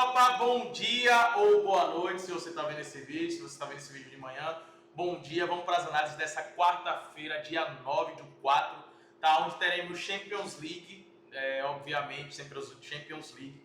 tropa, bom dia ou boa noite se você está vendo esse vídeo, se você está vendo esse vídeo de manhã. Bom dia, vamos para as análises dessa quarta-feira, dia 9/4, tá? Onde teremos Champions League, obviamente, sempre os Champions League,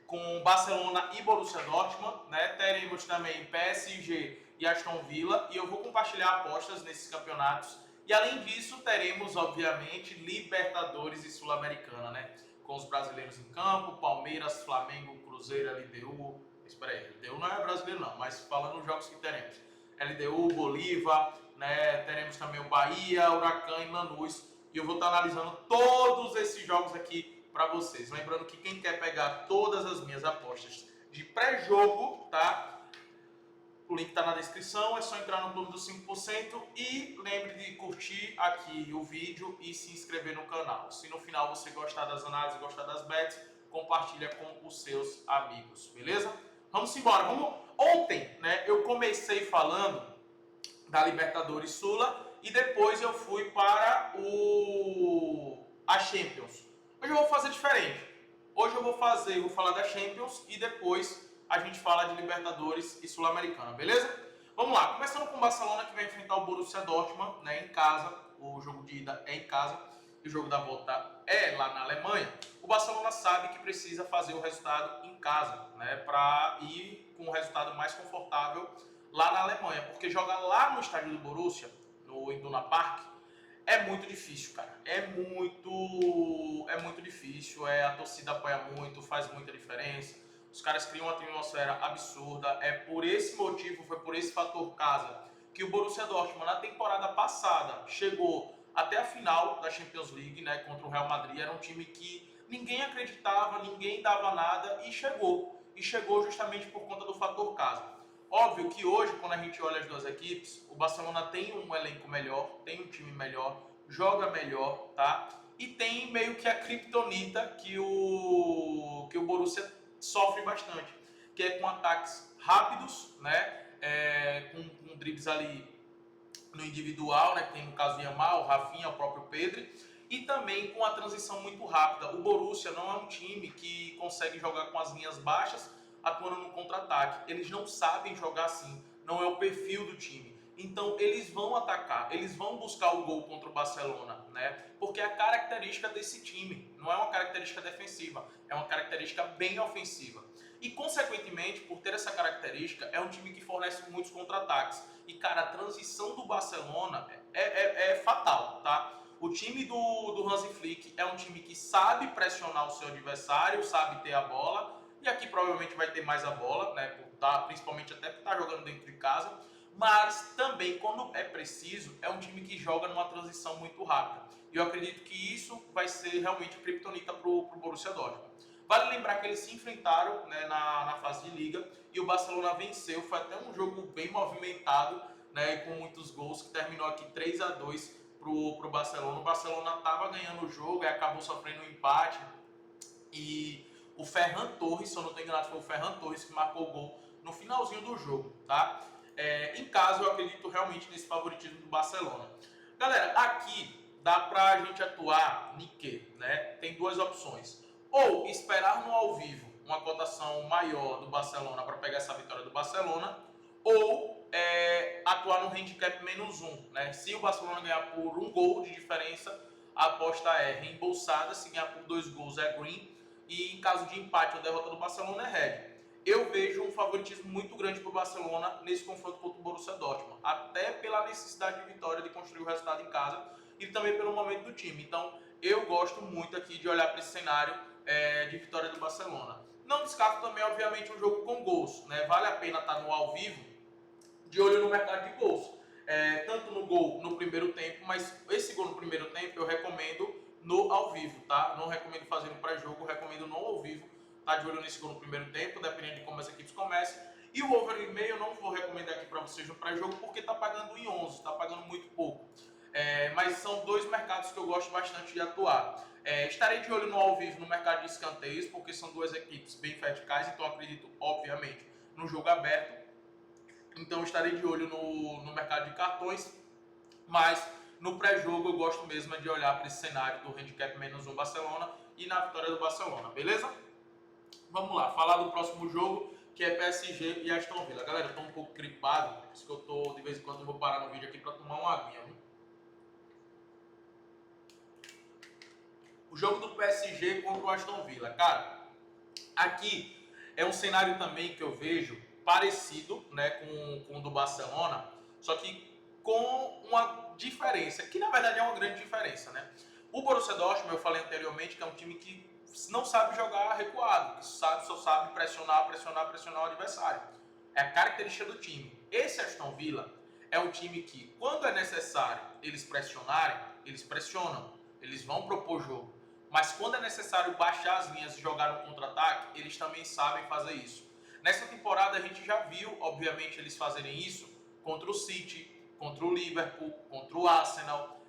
com Barcelona e Borussia Dortmund, né? Teremos também PSG e Aston Villa, e eu vou compartilhar apostas nesses campeonatos. E além disso, teremos, obviamente, Libertadores e Sul-Americana, né? Com os brasileiros em campo, Palmeiras, Flamengo, Cruzeiro, LDU. Espera aí, LDU não é brasileiro não, mas falando nos jogos que teremos. LDU, Bolívar, né? Teremos também o Bahia, Huracan e Lanús. E eu vou estar analisando todos esses jogos aqui para vocês. Lembrando que quem quer pegar todas as minhas apostas de pré-jogo, tá? O link está na descrição, é só entrar no clube dos 5% e lembre de curtir aqui o vídeo e se inscrever no canal. Se no final você gostar das análises, gostar das bets, compartilha com os seus amigos, beleza? Vamos embora. Ontem, né, eu comecei falando da Libertadores Sula e depois eu fui para a Champions. Hoje eu vou fazer diferente. Hoje eu vou falar da Champions e depois a gente fala de Libertadores e Sul-Americana, beleza? Vamos lá, começando com o Barcelona que vai enfrentar o Borussia Dortmund, né, em casa. O jogo de ida é em casa e o jogo da volta é lá na Alemanha. O Barcelona sabe que precisa fazer o resultado em casa, né, para ir com um resultado mais confortável lá na Alemanha, porque jogar lá no estádio do Borussia, no Iduna Park, é muito difícil, cara. É muito difícil. A torcida apoia muito, faz muita diferença. Os caras criam uma atmosfera absurda. Por esse motivo, foi por esse fator casa, que o Borussia Dortmund, na temporada passada, chegou até a final da Champions League, né, contra o Real Madrid. Era um time que ninguém acreditava, ninguém dava nada e chegou. E chegou justamente por conta do fator casa. Óbvio que hoje, quando a gente olha as duas equipes, o Barcelona tem um elenco melhor, tem um time melhor, joga melhor, tá? E tem meio que a criptonita que o Borussia sofre bastante, que é com ataques rápidos, né? Com dribles ali no individual, né? Que tem no caso o Yamal, o Rafinha, o próprio Pedri, e também com a transição muito rápida. O Borussia não é um time que consegue jogar com as linhas baixas, atuando no contra-ataque. Eles não sabem jogar assim, não é o perfil do time. Então eles vão atacar, eles vão buscar o gol contra o Barcelona, né? Porque é a característica desse time, não é uma característica defensiva, é uma característica bem ofensiva. E consequentemente, por ter essa característica, é um time que fornece muitos contra-ataques. E cara, a transição do Barcelona é fatal, tá? O time do Hansi Flick é um time que sabe pressionar o seu adversário, sabe ter a bola, e aqui provavelmente vai ter mais a bola, né? Principalmente até porque tá jogando dentro de casa. Mas também, quando é preciso, é um time que joga numa transição muito rápida. E eu acredito que isso vai ser realmente criptonita pro Borussia Dortmund. Vale lembrar que eles se enfrentaram, né, na fase de liga e o Barcelona venceu. Foi até um jogo bem movimentado, né, com muitos gols, que terminou aqui 3-2 pro Barcelona. O Barcelona estava ganhando o jogo e acabou sofrendo um empate. E o Ferran Torres, se eu não estou enganado, foi o Ferran Torres que marcou o gol no finalzinho do jogo, tá? Em casa, eu acredito realmente nesse favoritismo do Barcelona. Galera, aqui dá pra gente atuar em quê, né? Tem duas opções. Ou esperar no ao vivo uma cotação maior do Barcelona para pegar essa vitória do Barcelona, ou atuar no handicap -1, né? Se o Barcelona ganhar por um gol de diferença, a aposta é reembolsada. Se ganhar por 2 gols é green, e em caso de empate ou derrota do Barcelona é red. Eu vejo um favoritismo muito grande para o Barcelona nesse confronto contra o Borussia Dortmund, até pela necessidade de vitória, de construir o resultado em casa, e também pelo momento do time. Então eu gosto muito aqui de olhar para esse cenário de vitória do Barcelona. Não descarto também, obviamente, um jogo com gols, né? Vale a pena estar no ao vivo, de olho no mercado de gols. Tanto no gol no primeiro tempo, mas esse gol no primeiro tempo eu recomendo no ao vivo, tá? Não recomendo fazer no pré-jogo, recomendo no ao vivo. Tá de olho nesse gol no primeiro tempo, dependendo de como as equipes comecem. E o over e meio eu não vou recomendar aqui para vocês no pré-jogo, porque tá pagando em 11, tá pagando muito pouco. Mas são dois mercados que eu gosto bastante de atuar. Estarei de olho no ao vivo no mercado de escanteios, porque são duas equipes bem verticais, então acredito, obviamente, no jogo aberto. Então estarei de olho no mercado de cartões, mas no pré-jogo eu gosto mesmo de olhar para esse cenário do handicap -1 Barcelona e na vitória do Barcelona, beleza? Vamos lá, falar do próximo jogo, que é PSG e Aston Villa. Galera, eu tô um pouco gripado, por isso que eu tô, de vez em quando, eu vou parar no vídeo aqui para tomar uma aguinha, viu? O jogo do PSG contra o Aston Villa. Cara, aqui é um cenário também que eu vejo parecido, né, com o do Barcelona, só que com uma diferença, que na verdade é uma grande diferença, né? O Borussia Dortmund, eu falei anteriormente, que é um time que não sabe jogar recuado, que só sabe pressionar o adversário. É a característica do time. Esse Aston Villa é um time que, quando é necessário eles pressionarem, eles pressionam, eles vão propor jogo. Mas quando é necessário baixar as linhas e jogar no contra-ataque, eles também sabem fazer isso. Nessa temporada a gente já viu, obviamente, eles fazerem isso contra o City, contra o Liverpool, contra o Arsenal,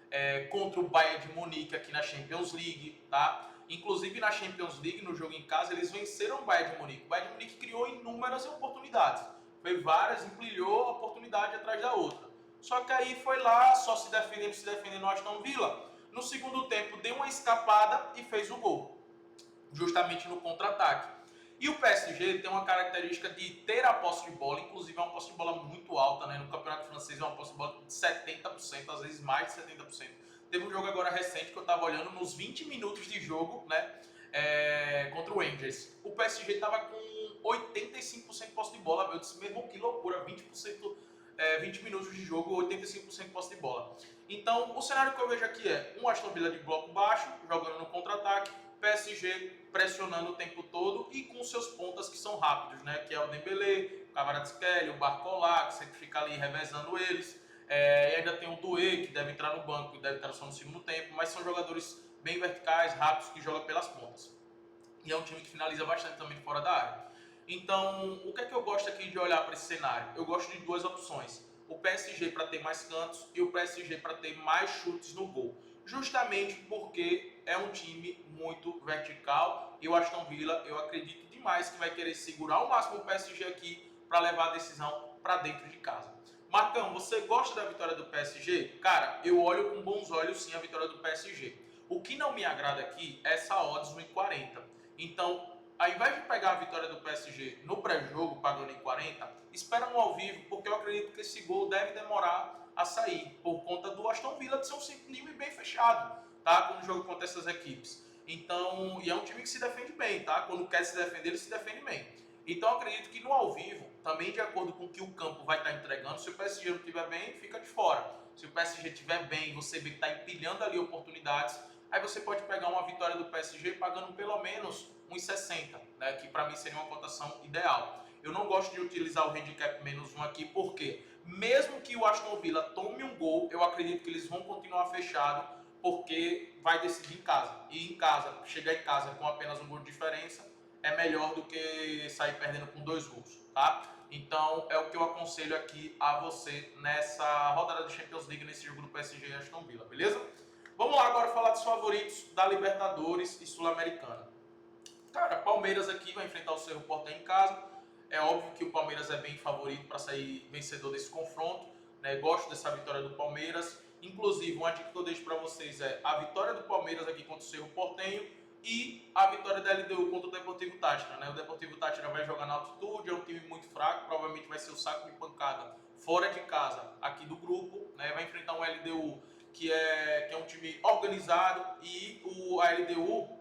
contra o Bayern de Munique aqui na Champions League, tá? Inclusive na Champions League, no jogo em casa, eles venceram o Bayern de Munique. O Bayern de Munique criou inúmeras oportunidades. Foi várias, empilhou a oportunidade atrás da outra. Só que aí foi lá, só se defendendo o Aston Villa. No segundo tempo, deu uma escapada e fez o gol, justamente no contra-ataque. E o PSG tem uma característica de ter a posse de bola, inclusive é uma posse de bola muito alta, né? No campeonato francês é uma posse de bola de 70%, às vezes mais de 70%. Teve um jogo agora recente que eu estava olhando, nos 20 minutos de jogo, né? Contra o Angers. O PSG estava com 85% de posse de bola, meu. Eu disse, mesmo que loucura, 20 minutos de jogo, 85% de posse de bola. Então, o cenário que eu vejo aqui é um Aston Villa de bloco baixo, jogando no contra-ataque, PSG pressionando o tempo todo e com seus pontas que são rápidos, né? Que é o Dembélé, o Kvaratskhelia, o Barcola, que sempre fica ali revezando eles. E ainda tem o Doué, que deve entrar no banco e deve entrar só no segundo tempo, mas são jogadores bem verticais, rápidos, que jogam pelas pontas. E é um time que finaliza bastante também fora da área. Então, o que é que eu gosto aqui de olhar para esse cenário? Eu gosto de duas opções. O PSG para ter mais cantos e o PSG para ter mais chutes no gol. Justamente porque é um time muito vertical e o Aston Villa, eu acredito demais que vai querer segurar ao máximo o PSG aqui para levar a decisão para dentro de casa. Marcão, você gosta da vitória do PSG? Cara, eu olho com bons olhos sim a vitória do PSG. O que não me agrada aqui é essa odds 1,40. Então, ao invés de pegar a vitória do PSG no pré-jogo, pagando em 40, espera no ao vivo, porque eu acredito que esse gol deve demorar a sair, por conta do Aston Villa de ser um time bem fechado, tá? Quando o jogo contra essas equipes. Então, e é um time que se defende bem, tá? Quando quer se defender, ele se defende bem. Então, eu acredito que no ao vivo, também de acordo com o que o campo vai estar entregando, se o PSG não estiver bem, fica de fora. Se o PSG estiver bem, você vê que está empilhando ali oportunidades, aí você pode pegar uma vitória do PSG pagando pelo menos 1,60, né, que para mim seria uma cotação ideal. Eu não gosto de utilizar o handicap -1 aqui, porque mesmo que o Aston Villa tome um gol, eu acredito que eles vão continuar fechado, porque vai decidir em casa. E em casa, chegar em casa com apenas um gol de diferença, é melhor do que sair perdendo com 2 gols, tá? Então é o que eu aconselho aqui a você nessa rodada de Champions League, nesse jogo do PSG e Aston Villa, beleza? Vamos lá agora falar dos favoritos da Libertadores e Sul-Americana. Cara, Palmeiras aqui vai enfrentar o Cerro Porteño em casa. É óbvio que o Palmeiras é bem favorito para sair vencedor desse confronto, né? Gosto dessa vitória do Palmeiras. Inclusive, uma dica que eu deixo para vocês é a vitória do Palmeiras aqui contra o Cerro Porteño e a vitória da LDU contra o Deportivo Táchira, né? O Deportivo Táchira vai jogar na altitude, é um time muito fraco, provavelmente vai ser o saco de pancada fora de casa aqui do grupo, né? Vai enfrentar um LDU que é um time organizado e a LDU,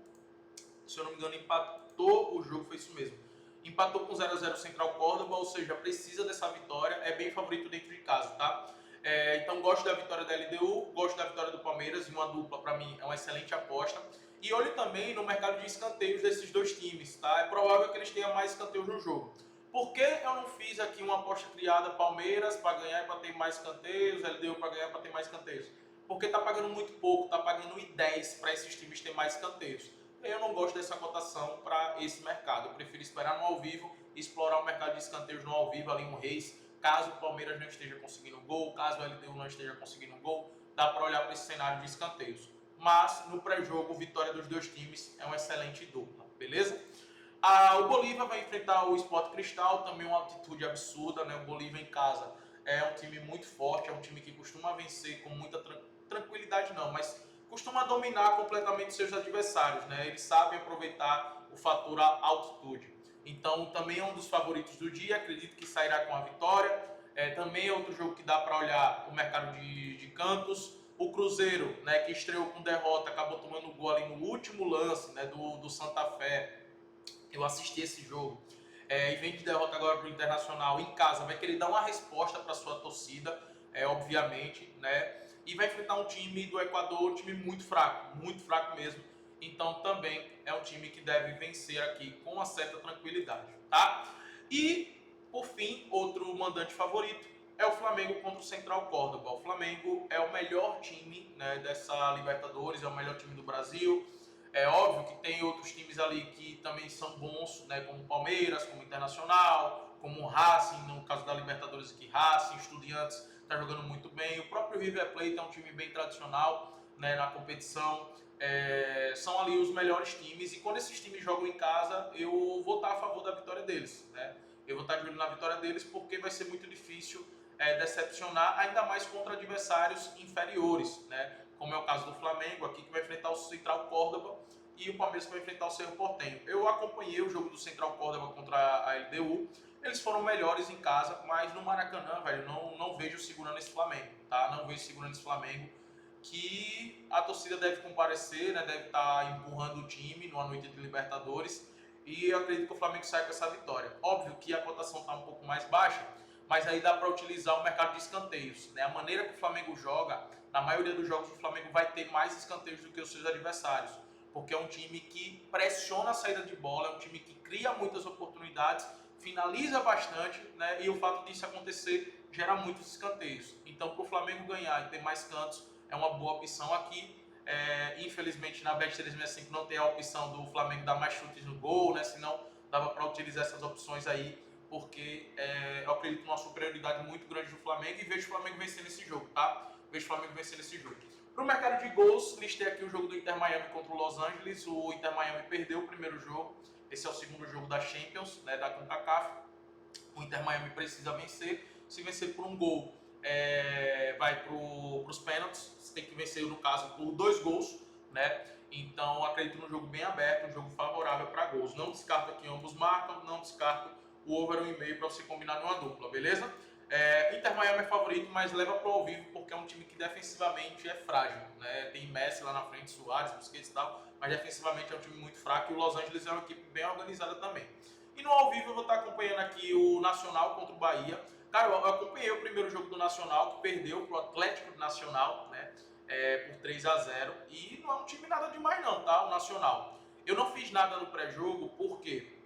se eu não me engano, empatou o jogo, foi isso mesmo. Empatou com 0-0 Central Córdoba, ou seja, precisa dessa vitória, é bem favorito dentro de casa, tá? Então gosto da vitória da LDU, gosto da vitória do Palmeiras, e uma dupla para mim é uma excelente aposta. E olho também no mercado de escanteios desses dois times, tá? É provável que eles tenham mais escanteios no jogo. Por que eu não fiz aqui uma aposta criada Palmeiras para ganhar e para ter mais escanteios, LDU para ganhar para ter mais escanteios? Porque tá pagando muito pouco, tá pagando 1,10 para esses times ter mais escanteios. Eu não gosto dessa cotação para esse mercado. Eu prefiro esperar no ao vivo e explorar o mercado de escanteios no ao vivo, ali um Reis. Caso o Palmeiras não esteja conseguindo gol, caso o LDU não esteja conseguindo gol, dá para olhar para esse cenário de escanteios. Mas no pré-jogo, vitória dos dois times é uma excelente dupla, beleza? O Bolívar vai enfrentar o Sport Cristal, também uma altitude absurda, né? O Bolívar em casa é um time muito forte, é um time que costuma vencer com muita tranquilidade não, mas costuma dominar completamente seus adversários, né? Eles sabem aproveitar o fator altitude. Então também é um dos favoritos do dia, acredito que sairá com a vitória. Também é outro jogo que dá para olhar o mercado de cantos. O Cruzeiro, né, que estreou com derrota, acabou tomando gol ali no último lance, né, do Santa Fé. Eu assisti esse jogo. E vem de derrota agora para o Internacional em casa. Vai querer dar uma resposta para sua torcida, obviamente, né? E vai enfrentar um time do Equador, um time muito fraco mesmo. Então também é um time que deve vencer aqui com uma certa tranquilidade, tá? E, por fim, outro mandante favorito é o Flamengo contra o Central Córdoba. O Flamengo é o melhor time, né, dessa Libertadores, é o melhor time do Brasil. É óbvio que tem outros times ali que também são bons, né, como o Palmeiras, como o Internacional, como o Racing, no caso da Libertadores aqui, Racing, Estudiantes está jogando muito bem. O próprio River Plate é um time bem tradicional, né, na competição. São ali os melhores times, e quando esses times jogam em casa, eu vou estar a favor da vitória deles, né? Eu vou estar de olho na vitória deles, porque vai ser muito difícil decepcionar, ainda mais contra adversários inferiores, né? Como é o caso do Flamengo aqui, que vai enfrentar o Central Córdoba, e o Palmeiras vai enfrentar o Cerro Porteño. Eu acompanhei o jogo do Central Córdoba contra a LDU, eles foram melhores em casa, mas no Maracanã, velho, não vejo segurando esse Flamengo, tá? Não vejo segurando esse Flamengo, que a torcida deve comparecer, né? Deve estar empurrando o time numa noite de Libertadores, e eu acredito que o Flamengo sai com essa vitória. Óbvio que a cotação está um pouco mais baixa, mas aí dá para utilizar o mercado de escanteios, né? A maneira que o Flamengo joga, na maioria dos jogos o Flamengo vai ter mais escanteios do que os seus adversários, porque é um time que pressiona a saída de bola, é um time que cria muitas oportunidades, finaliza bastante, né? E o fato disso acontecer gera muitos escanteios. Então, para o Flamengo ganhar e ter mais cantos, é uma boa opção aqui. Infelizmente, na Bet365 não tem a opção do Flamengo dar mais chutes no gol, né? Senão dava para utilizar essas opções aí, porque eu acredito numa superioridade muito grande do Flamengo, e vejo o Flamengo vencendo esse jogo, tá? Vejo o Flamengo vencendo esse jogo. Para o mercado de gols, listei aqui o jogo do Inter Miami contra o Los Angeles. O Inter Miami perdeu o primeiro jogo, esse é o segundo jogo da Champions, né, da CONCACAF. O Inter Miami precisa vencer. Se vencer por um gol, vai para os pênaltis. Você tem que vencer, no caso, por 2 gols, né? Então, acredito num jogo bem aberto, um jogo favorável para gols. Não descarto que ambos marcam, não descarto o over 1,5 para você combinar numa dupla, beleza? Inter Miami é favorito, mas leva para o ao vivo, porque é um time que defensivamente é frágil, né? Tem Messi lá na frente, Suárez, Busquets e tal, mas defensivamente é um time muito fraco, e o Los Angeles é uma equipe bem organizada também. E no ao vivo eu vou estar acompanhando aqui o Nacional contra o Bahia. Cara, eu acompanhei o primeiro jogo do Nacional, que perdeu pro Atlético Nacional, né? Por 3-0. E não é um time nada demais não, tá? O Nacional. Eu não fiz nada no pré-jogo, porque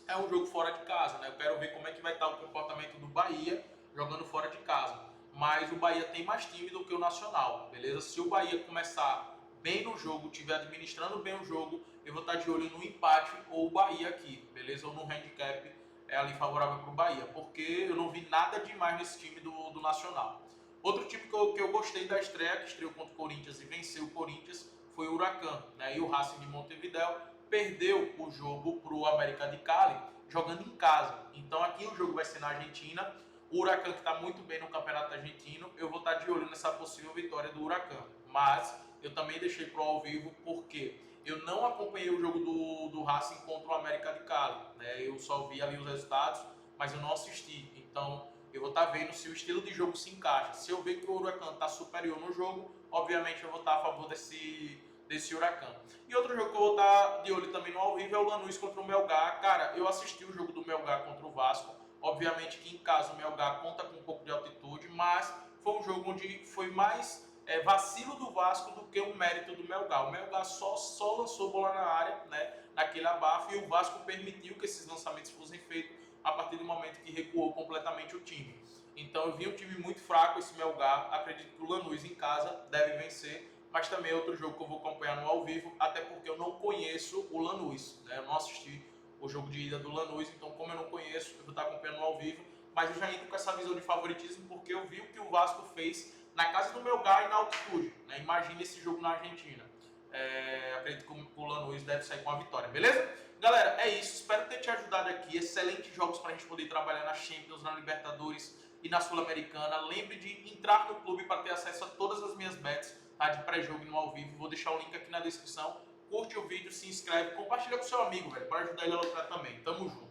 é um jogo fora de casa, né? Eu quero ver como é que vai estar o comportamento do Bahia jogando fora de casa. Mas o Bahia tem mais time do que o Nacional, beleza? Se o Bahia começar bem no jogo, estiver administrando bem o jogo, eu vou estar de olho no empate ou o Bahia aqui, beleza? Ou no handicap ali favorável para o Bahia, porque eu não vi nada demais nesse time do Nacional. Outro time que eu gostei da estreia, que estreou contra o Corinthians e venceu o Corinthians, foi o Huracan, né? E o Racing de Montevidéu perdeu o jogo para o América de Cali, jogando em casa. Então aqui o jogo vai ser na Argentina. O Huracan, que está muito bem no campeonato argentino, eu vou estar de olho nessa possível vitória do Huracan. Mas eu também deixei pro ao vivo, porque eu não acompanhei o jogo do Racing contra o América de Cali, né? Eu só vi ali os resultados, mas eu não assisti. Então eu vou estar vendo se o estilo de jogo se encaixa. Se eu ver que o Huracan está superior no jogo, obviamente eu vou estar a favor desse Huracan. E outro jogo que eu vou estar de olho também no ao vivo é o Lanús contra o Melgar. Cara, eu assisti o jogo do Melgar contra o Vasco. Obviamente que em casa o Melgar conta com um pouco de altitude, mas foi um jogo onde foi mais vacilo do Vasco do que um mérito do Melgar. O Melgar só lançou bola na área, né, naquele abafo, e o Vasco permitiu que esses lançamentos fossem feitos a partir do momento que recuou completamente o time. Então eu vi um time muito fraco, esse Melgar. Acredito que o Lanús em casa deve vencer, mas também é outro jogo que eu vou acompanhar no ao vivo, até porque eu não conheço o Lanús, né? Eu não assisti o jogo de ida do Lanús, então como eu não conheço, eu vou estar acompanhando no ao vivo, mas eu já entro com essa visão de favoritismo, porque eu vi o que o Vasco fez na casa do Melgar e na altitude, né? Imagina esse jogo na Argentina. Acredito que o Lanús deve sair com a vitória, beleza? Galera, é isso, espero ter te ajudado aqui. Excelentes jogos para a gente poder trabalhar na Champions, na Libertadores e na Sul-Americana. Lembre de entrar no clube para ter acesso a todas as minhas bets, tá? De pré-jogo e no ao vivo. Vou deixar o link aqui na descrição. Curte o vídeo, se inscreve, compartilha com seu amigo, velho, para ajudar ele a lucrar também. Tamo junto.